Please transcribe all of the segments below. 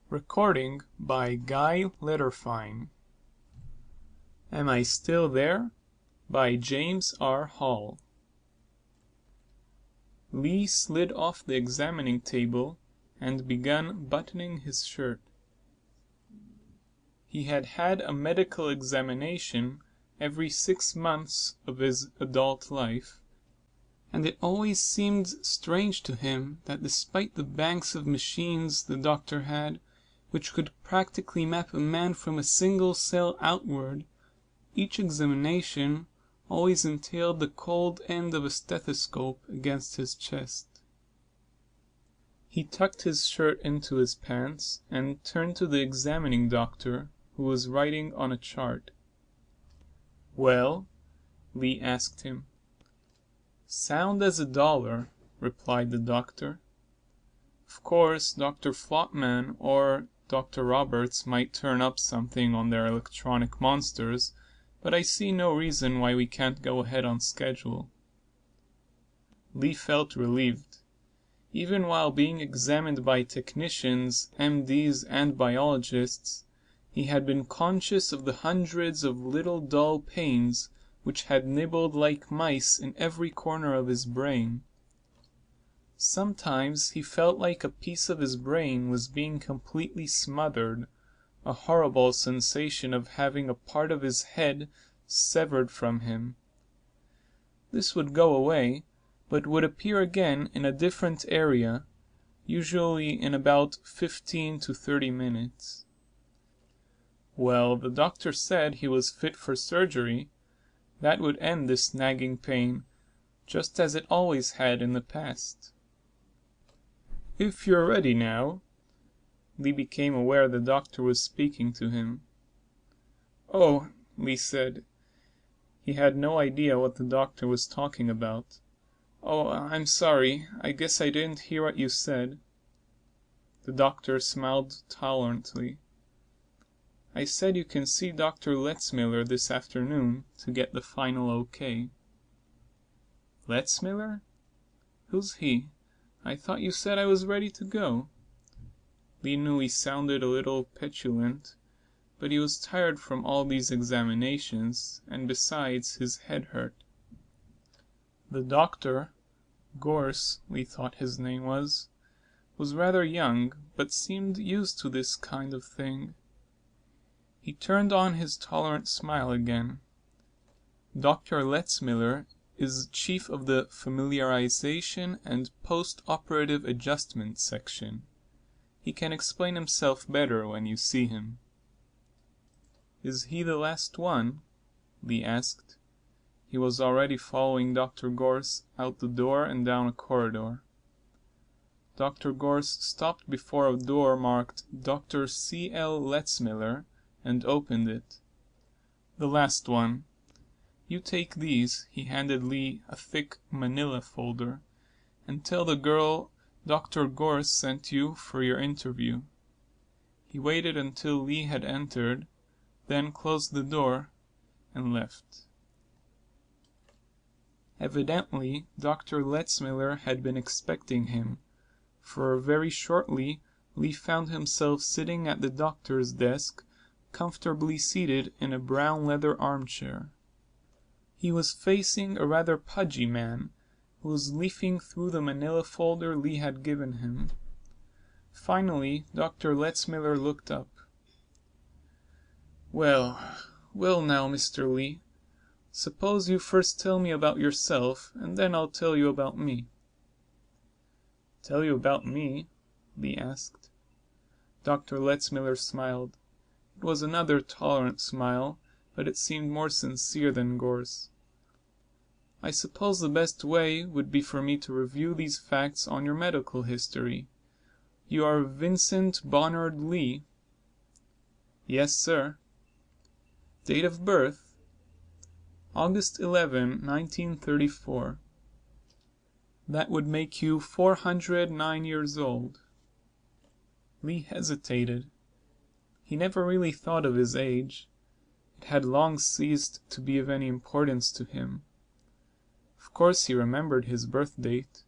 Recording by Guy Letterfine. Am I Still There? By James R. Hall. Lee slid off the examining table and began buttoning his shirt. He had had a medical examination every 6 months of his adult life, and it always seemed strange to him that despite the banks of machines the doctor had, which could practically map a man from a single cell outward, each examination always entailed the cold end of a stethoscope against his chest. He tucked his shirt into his pants and turned to the examining doctor, who was writing on a chart. "Well?" Lee asked him. "Sound as $1," replied the doctor. "Of course, Dr. Flotman or Dr. Roberts might turn up something on their electronic monsters, but I see no reason why we can't go ahead on schedule." Lee felt relieved. Even while being examined by technicians, MDs, and biologists, he had been conscious of the hundreds of little dull pains which had nibbled like mice in every corner of his brain. Sometimes he felt like a piece of his brain was being completely smothered, a horrible sensation of having a part of his head severed from him. This would go away, but would appear again in a different area, usually in about 15 to 30 minutes. Well, the doctor said he was fit for surgery. That would end this nagging pain, just as it always had in the past. "If you're ready now." Lee became aware the doctor was speaking to him. "Oh," Lee said. He had no idea what the doctor was talking about. "Oh, I'm sorry. I guess I didn't hear what you said." The doctor smiled tolerantly. "I said you can see Dr. Letzmiller this afternoon to get the final okay." "Letzmiller? Who's he? I thought you said I was ready to go." Lee knew he sounded a little petulant, but he was tired from all these examinations, and besides, his head hurt. The doctor, Gorse, Lee thought his name was rather young, but seemed used to this kind of thing. He turned on his tolerant smile again. "Dr. Letzmiller is chief of the familiarization and post-operative adjustment section. He can explain himself better when you see him." "Is he the last one?" Lee asked. He was already following Dr. Gorse out the door and down a corridor. Dr. Gorse stopped before a door marked Dr. C. L. Letzmiller and opened it. "The last one. You take these," he handed Lee a thick manila folder, "and tell the girl Dr. Gorse sent you for your interview." He waited until Lee had entered, then closed the door and left. Evidently Dr. Letzmiller had been expecting him, for very shortly Lee found himself sitting at the doctor's desk, comfortably seated in a brown leather armchair. He was facing a rather pudgy man, who was leafing through the manila folder Lee had given him. Finally Dr. Letzmiller looked up. "Well, well now, Mr. Lee, suppose you first tell me about yourself, and then I'll tell you about me." "Tell you about me?" Lee asked. Dr. Letzmiller smiled. It was another tolerant smile, but it seemed more sincere than Gorse. "I suppose the best way would be for me to review these facts on your medical history. You are Vincent Bonnard Lee?" "Yes, sir." "Date of birth?" "August 11, 1934. That would make you 409 years old." Lee hesitated. He never really thought of his age. It had long ceased to be of any importance to him. Of course he remembered his birth date.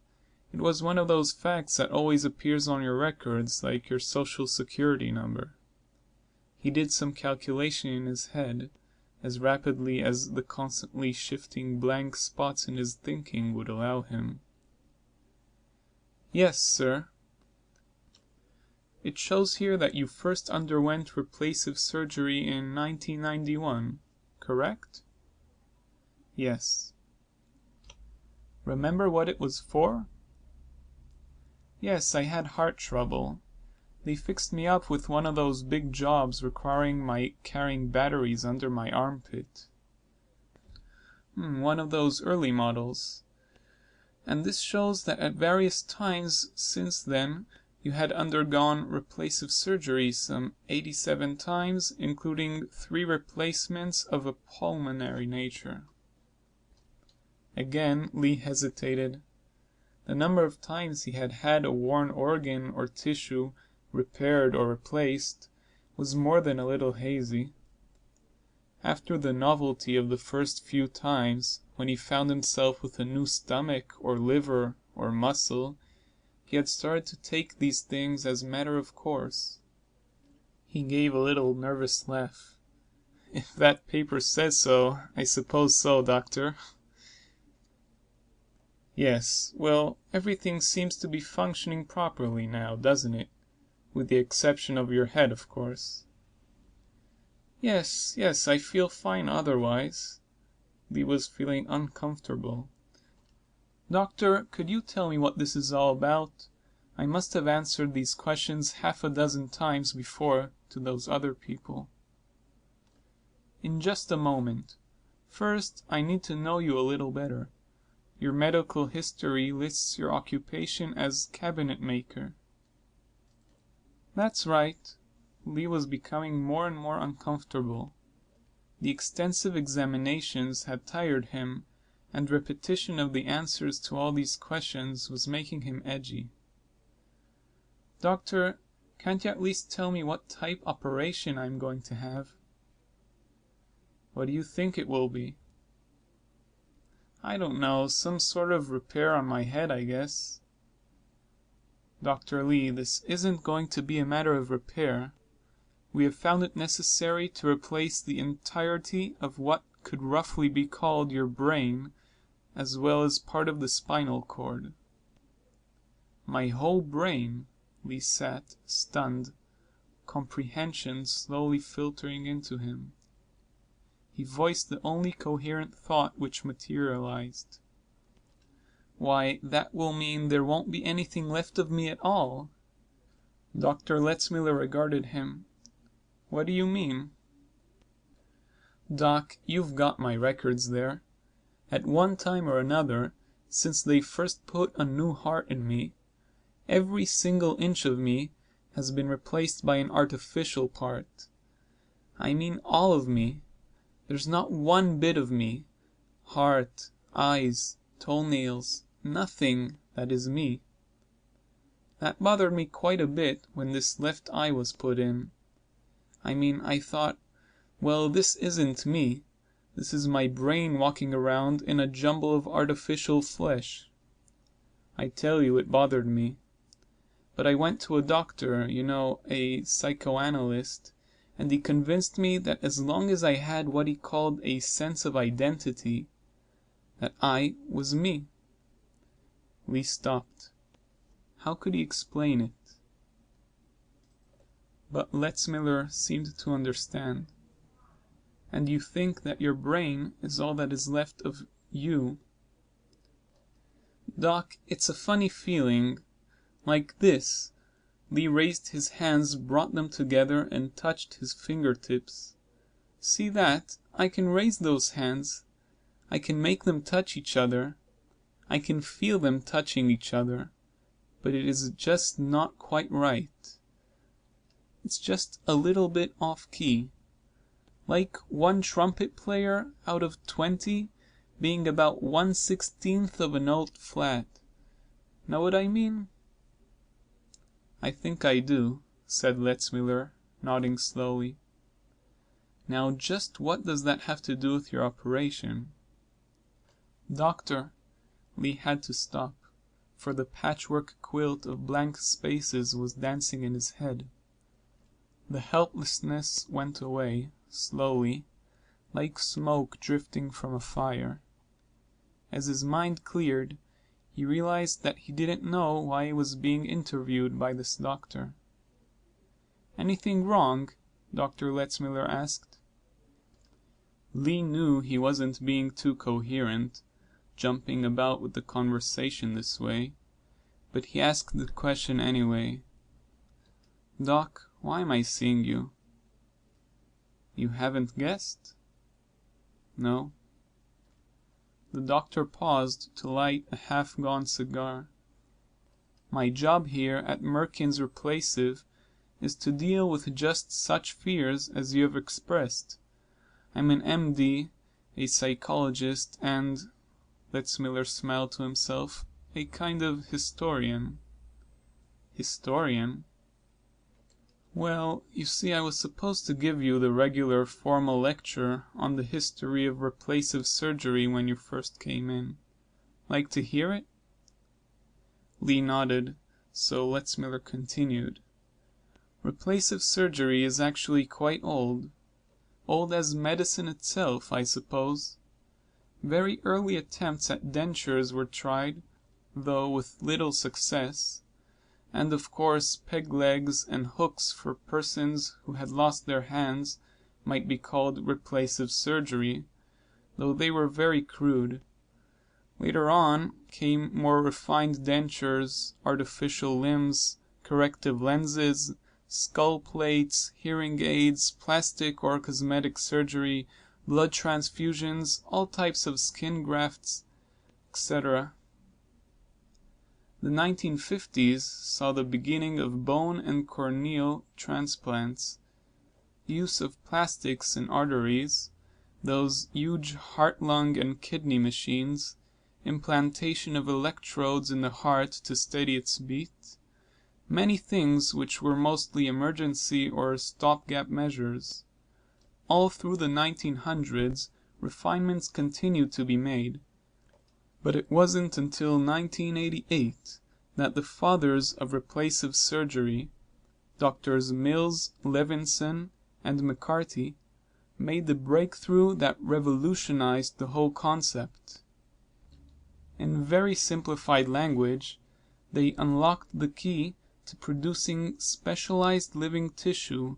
It was one of those facts that always appears on your records, like your social security number. He did some calculation in his head, as rapidly as the constantly shifting blank spots in his thinking would allow him. Yes, sir. It shows here that you first underwent replacive surgery in 1991, correct? Yes. Remember what it was for? Yes, I had heart trouble. They fixed me up with one of those big jobs requiring my carrying batteries under my armpit. One of those early models. And this shows that at various times since then you had undergone replacive surgery some 87 times, including 3 replacements of a pulmonary nature. Again Lee hesitated. The number of times he had had a worn organ or tissue repaired or replaced was more than a little hazy. After the novelty of the first few times, when he found himself with a new stomach or liver or muscle, he had started to take these things as matter of course. He gave a little nervous laugh. If that paper says so, I suppose so, doctor. Yes, well, everything seems to be functioning properly now, doesn't it? With the exception of your head, of course. Yes, I feel fine otherwise. Lee was feeling uncomfortable. Doctor, could you tell me what this is all about? I must have answered these questions half a dozen times before to those other people. In just a moment. First, I need to know you a little better. Your medical history lists your occupation as cabinet maker. That's right. Lee was becoming more and more uncomfortable. The extensive examinations had tired him, and repetition of the answers to all these questions was making him edgy. Doctor, can't you at least tell me what type operation I'm going to have? What do you think it will be? I don't know, some sort of repair on my head, I guess. Dr. Lee, this isn't going to be a matter of repair. We have found it necessary to replace the entirety of what could roughly be called your brain, as well as part of the spinal cord. My whole brain? Lee sat, stunned, comprehension slowly filtering into him. He voiced the only coherent thought which materialized. Why, that will mean there won't be anything left of me at all. Dr. Letzmiller regarded him. What do you mean? Doc, you've got my records there. At one time or another, since they first put a new heart in me, every single inch of me has been replaced by an artificial part. I mean all of me. There's not one bit of me, heart, eyes, toenails, nothing that is me. That bothered me quite a bit when this left eye was put in. I mean, I thought, well, this isn't me. This is my brain walking around in a jumble of artificial flesh. I tell you, it bothered me. But I went to a doctor, a psychoanalyst, and he convinced me that as long as I had what he called a sense of identity, that I was me. Lee stopped. How could he explain it? But Letzmiller seemed to understand. And you think that your brain is all that is left of you? Doc, it's a funny feeling. Like this. Lee raised his hands, brought them together, and touched his fingertips. See that? I can raise those hands. I can make them touch each other. I can feel them touching each other. But it is just not quite right. It's just a little bit off key. Like one trumpet player out of 20 being about 1/16 of a note flat. Know what I mean? I think I do, said Letzmiller, nodding slowly. Now just what does that have to do with your operation? Doctor, Lee had to stop. for the patchwork quilt of blank spaces was dancing in his head. The helplessness went away, slowly, like smoke drifting from a fire. As his mind cleared, he realized that he didn't know why he was being interviewed by this doctor. "Anything wrong?" Dr. Letzmiller asked. Lee knew he wasn't being too coherent, jumping about with the conversation this way, but he asked the question anyway. "Doc, why am I seeing you?" "You haven't guessed?" "No." The doctor paused to light a half-gone cigar. "My job here at Merkin's Replacive is to deal with just such fears as you have expressed. I'm an M.D., a psychologist, and," Letzmiller smiled to himself, "a kind of historian." "Historian?" "Well, you see, I was supposed to give you the regular formal lecture on the history of replacive surgery when you first came in. Like to hear it?" Lee nodded, so Letzmiller continued. "Replacive surgery is actually quite old. Old as medicine itself, I suppose. Very early attempts at dentures were tried, though with little success. And of course peg legs and hooks for persons who had lost their hands might be called replacive surgery, though they were very crude. Later on came more refined dentures, artificial limbs, corrective lenses, skull plates, hearing aids, plastic or cosmetic surgery, blood transfusions, all types of skin grafts, etc. The 1950s saw the beginning of bone and corneal transplants, use of plastics in arteries, those huge heart, lung, and kidney machines, implantation of electrodes in the heart to steady its beat, many things which were mostly emergency or stopgap measures. All through the 1900s refinements continued to be made. But it wasn't until 1988 that the fathers of replacive surgery, Doctors Mills, Levinson, and McCarthy, made the breakthrough that revolutionized the whole concept. In very simplified language, they unlocked the key to producing specialized living tissue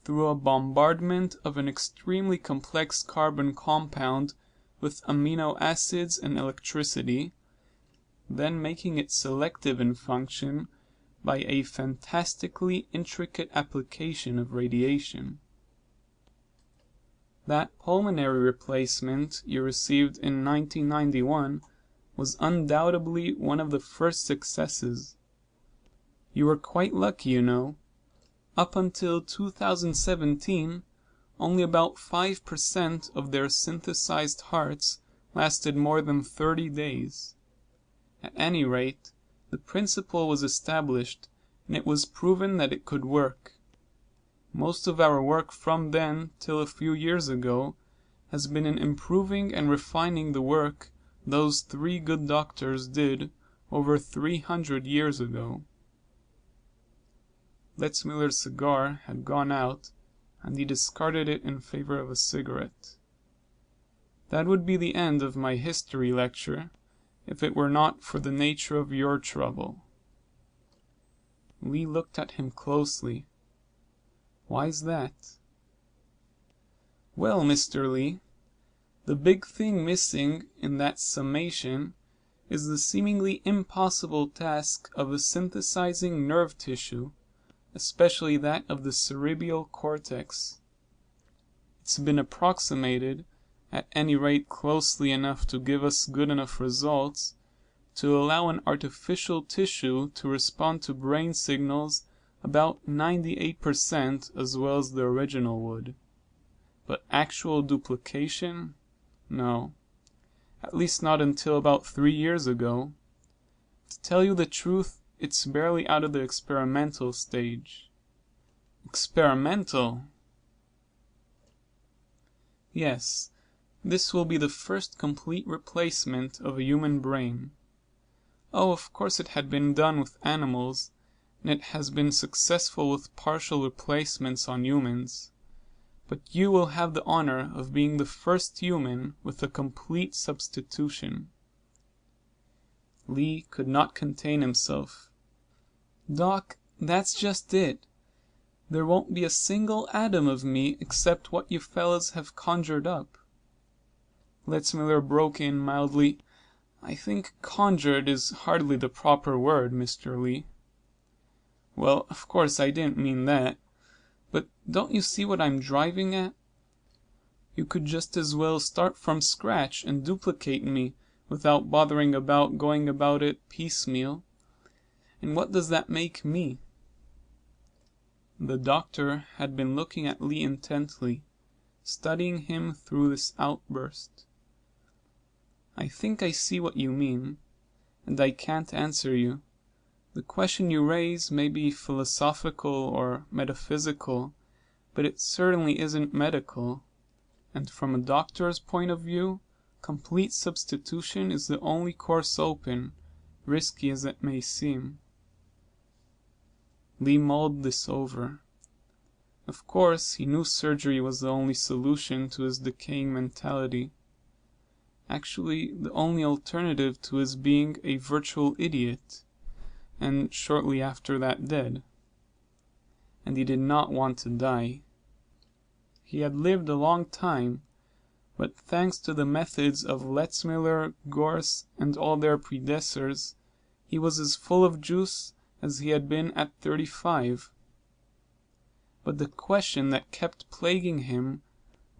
through a bombardment of an extremely complex carbon compound with amino acids and electricity, then making it selective in function by a fantastically intricate application of radiation. That pulmonary replacement you received in 1991 was undoubtedly one of the first successes. You were quite lucky, you know. Up until 2017, only about 5% of their synthesized hearts lasted more than 30 days. At any rate, the principle was established, and it was proven that it could work. Most of our work from then till a few years ago has been in improving and refining the work those three good doctors did over 300 years ago. Letzmiller's cigar had gone out, and he discarded it in favor of a cigarette. That would be the end of my history lecture, if it were not for the nature of your trouble. Lee looked at him closely. Why's that? Well, Mr. Lee, the big thing missing in that summation is the seemingly impossible task of synthesizing nerve tissue, especially that of the cerebral cortex. It's been approximated, at any rate closely enough to give us good enough results, to allow an artificial tissue to respond to brain signals about 98% as well as the original would. But actual duplication? No. At least not until about 3 years ago. To tell you the truth, it's barely out of the experimental stage. Experimental? Yes, this will be the first complete replacement of a human brain. Oh, of course it had been done with animals, and it has been successful with partial replacements on humans. But you will have the honor of being the first human with a complete substitution." Lee could not contain himself. "Doc, that's just it. There won't be a single atom of me except what you fellows have conjured up." Letzmiller broke in mildly. "I think 'conjured' is hardly the proper word, Mr. Lee." "Well, of course I didn't mean that. But don't you see what I'm driving at? You could just as well start from scratch and duplicate me without bothering about going about it piecemeal. And what does that make me?" The doctor had been looking at Lee intently, studying him through this outburst. "I think I see what you mean, and I can't answer you. The question you raise may be philosophical or metaphysical, but it certainly isn't medical. And from a doctor's point of view, complete substitution is the only course open, risky as it may seem." Lee mulled this over. Of course, he knew surgery was the only solution to his decaying mentality. Actually, the only alternative to his being a virtual idiot, and shortly after that dead. And he did not want to die. He had lived a long time, but thanks to the methods of Letzmiller, Gorse, and all their predecessors, he was as full of juice as he had been at 35. But the question that kept plaguing him,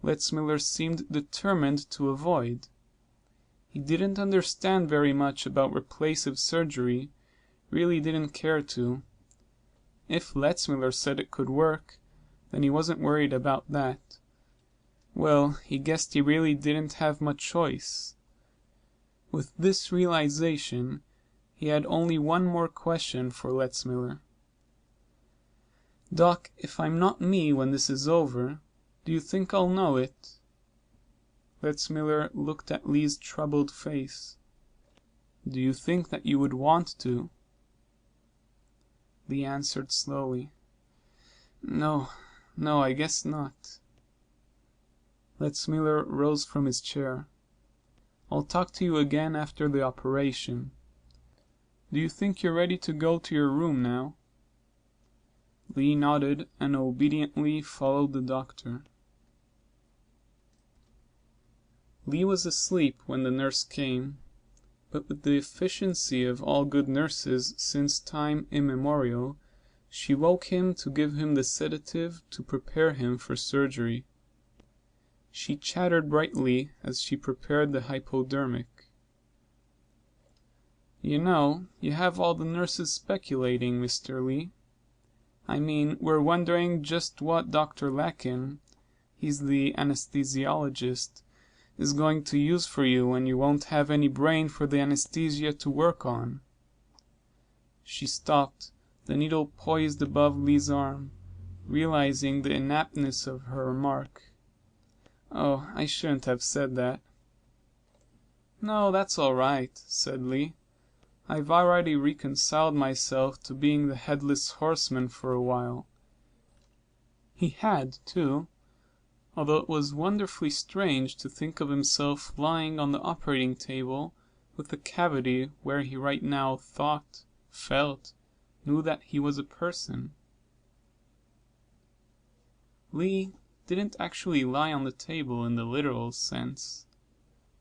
Letzmiller seemed determined to avoid. He didn't understand very much about replacive surgery, really didn't care to. If Letzmiller said it could work, then he wasn't worried about that. Well, he guessed he really didn't have much choice. With this realization, he had only one more question for Letzmiller. "Doc, if I'm not me when this is over, do you think I'll know it?" Letzmiller looked at Lee's troubled face. "Do you think that you would want to?" Lee answered slowly. No, I guess not." Letzmiller rose from his chair. "I'll talk to you again after the operation. Do you think you're ready to go to your room now?" Lee nodded and obediently followed the doctor. Lee was asleep when the nurse came, but with the efficiency of all good nurses since time immemorial, she woke him to give him the sedative to prepare him for surgery. She chattered brightly as she prepared the hypodermic. "You know, you have all the nurses speculating, Mr. Lee. I mean, we're wondering just what Dr. Lakin, he's the anesthesiologist, is going to use for you when you won't have any brain for the anesthesia to work on." She stopped, the needle poised above Lee's arm, realizing the inaptness of her remark. "Oh, I shouldn't have said that." "No, that's all right," said Lee. "I've already reconciled myself to being the headless horseman for a while." He had, too, although it was wonderfully strange to think of himself lying on the operating table with a cavity where he right now thought, felt, knew that he was a person. Lee didn't actually lie on the table in the literal sense.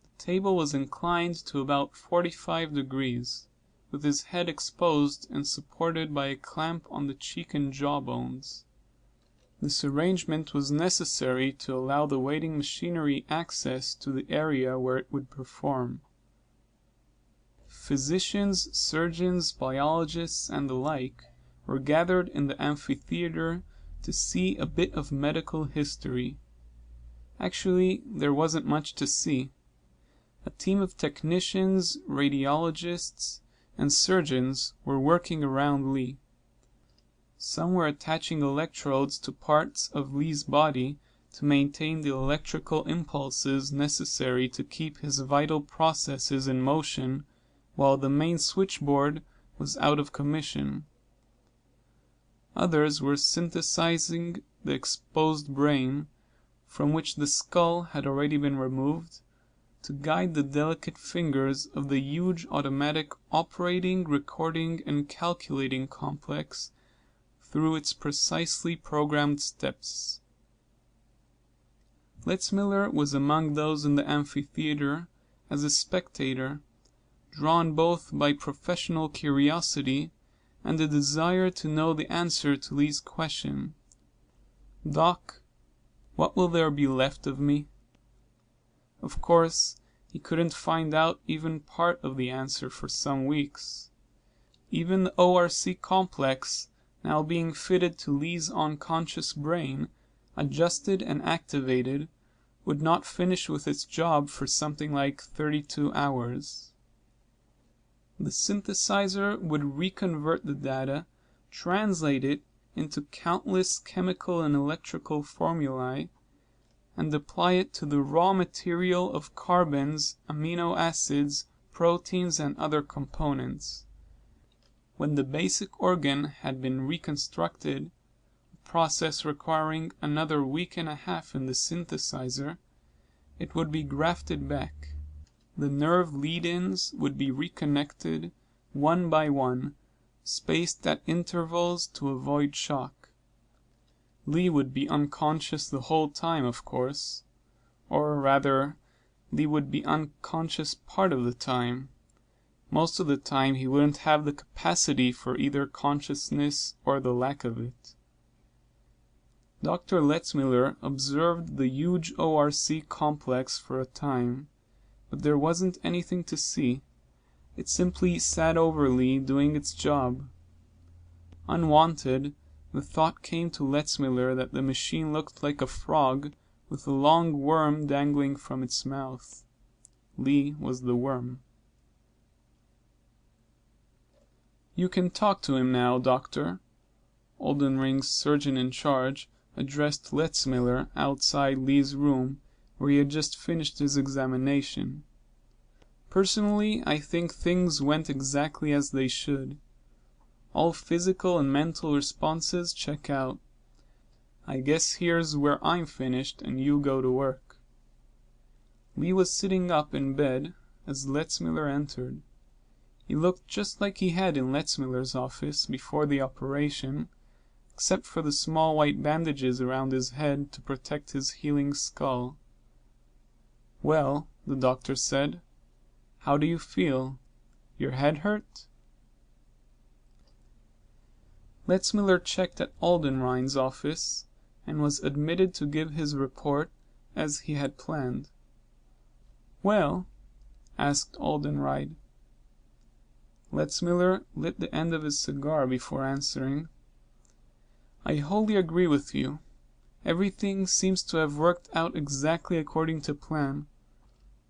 The table was inclined to about 45 degrees, with his head exposed and supported by a clamp on the cheek and jaw bones. This arrangement was necessary to allow the waiting machinery access to the area where it would perform. Physicians, surgeons, biologists, and the like were gathered in the amphitheater to see a bit of medical history. Actually, there wasn't much to see. A team of technicians, radiologists, and surgeons were working around Lee. Some were attaching electrodes to parts of Lee's body to maintain the electrical impulses necessary to keep his vital processes in motion while the main switchboard was out of commission. Others were synthesizing the exposed brain, from which the skull had already been removed, to guide the delicate fingers of the huge automatic operating, recording, and calculating complex through its precisely programmed steps. Letzmiller was among those in the amphitheater as a spectator, drawn both by professional curiosity and the desire to know the answer to Lee's question, "Doc, what will there be left of me?" Of course, he couldn't find out even part of the answer for some weeks. Even the ORC complex, now being fitted to Lee's unconscious brain, adjusted and activated, would not finish with its job for something like 32 hours. The synthesizer would reconvert the data, translate it into countless chemical and electrical formulae, and apply it to the raw material of carbons, amino acids, proteins, and other components. When the basic organ had been reconstructed, a process requiring another week and a half in the synthesizer, it would be grafted back. The nerve lead-ins would be reconnected one by one, spaced at intervals to avoid shock. Lee would be unconscious the whole time, of course. Or rather, Lee would be unconscious part of the time. Most of the time he wouldn't have the capacity for either consciousness or the lack of it. Dr. Letzmiller observed the huge ORC complex for a time, but there wasn't anything to see. It simply sat over Lee doing its job. Unwanted, the thought came to Letzmiller that the machine looked like a frog with a long worm dangling from its mouth. Lee was the worm. "You can talk to him now, Doctor," Oldenring's surgeon in charge addressed Letzmiller outside Lee's room, where he had just finished his examination. "Personally, I think things went exactly as they should. All physical and mental responses check out. I guess here's where I'm finished and you go to work." Lee was sitting up in bed as Letzmiller entered. He looked just like he had in Letzmiller's office before the operation, except for the small white bandages around his head to protect his healing skull. "Well," the doctor said, "how do you feel? Your head hurt?" Letzmiller checked at Oldenrein's office, and was admitted to give his report, as he had planned. "Well?" asked Oldenrein. Letzmiller lit the end of his cigar before answering. "I wholly agree with you. Everything seems to have worked out exactly according to plan.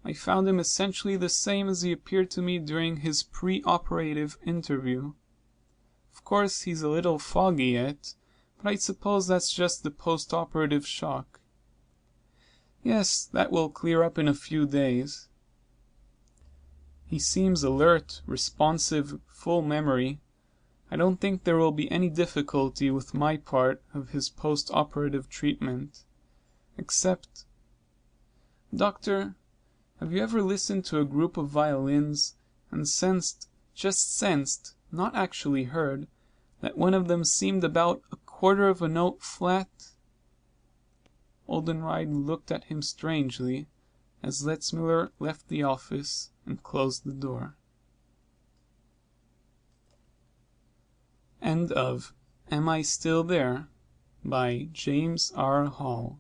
I found him essentially the same as he appeared to me during his pre-operative interview. Of course he's a little foggy yet, but I suppose that's just the post-operative shock. Yes, that will clear up in a few days. He seems alert, responsive, full memory. I don't think there will be any difficulty with my part of his post-operative treatment. Except... Doctor, have you ever listened to a group of violins and sensed, just sensed, not actually heard, that one of them seemed about a quarter of a note flat?" Oldenrein looked at him strangely as Letzmiller left the office and closed the door. End of Am I Still There? By James R. Hall.